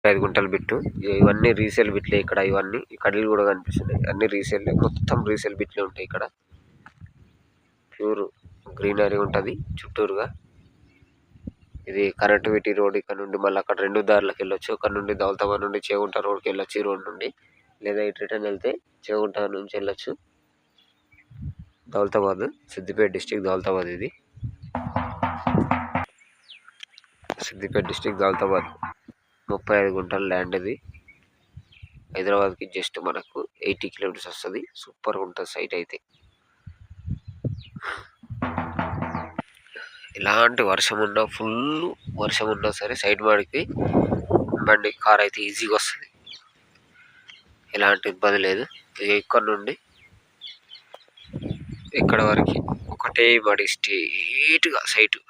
5 గుంటల బిట్టు. ఇవన్నీ రీసేల్ బిట్లే ఇక్కడ. ఇవన్నీ ఈ కడ్డీలు కూడా కనిపిస్తున్నాయి, అన్ని రీసేల్, మొత్తం రీసేల్ బిట్లే ఉంటాయి ఇక్కడ. ప్యూర్ గ్రీనరీ ఉంటుంది చుట్టూరుగా. ఇది కనెక్టివిటీ రోడ్. ఇక్కడ నుండి మళ్ళీ అక్కడ 2 దారులకు వెళ్ళొచ్చు. అక్కడ నుండి దౌలతాబాద్ నుండి చేగుంట రోడ్కి వెళ్ళొచ్చు ఈ రోడ్ నుండి, లేదా ఇటు రిటర్న్ వెళ్తే చేగుంట నుంచి వెళ్ళొచ్చు. దౌలతాబాద్, సిద్దిపేట డిస్టిక్ దౌలతాబాద్. ఇది సిద్దిపేట డిస్టిక్ దౌలతాబాద్. 35 గుంటల ల్యాండ్ ఇది. హైదరాబాద్కి జస్ట్ మనకు 80 కిలోమీటర్స్ వస్తుంది. సూపర్గా ఉంటుంది సైట్ అయితే. ఎలాంటి వర్షం ఉన్నా, ఫుల్ వర్షం ఉన్నా సరే సైడ్ వాడికి బండి కార్ అయితే ఈజీగా వస్తుంది, ఎలాంటి ఇబ్బంది లేదు. ఇక్కడ నుండి ఇక్కడ వరకు ఒకటే బడి స్ట్రీట్గా సైటు.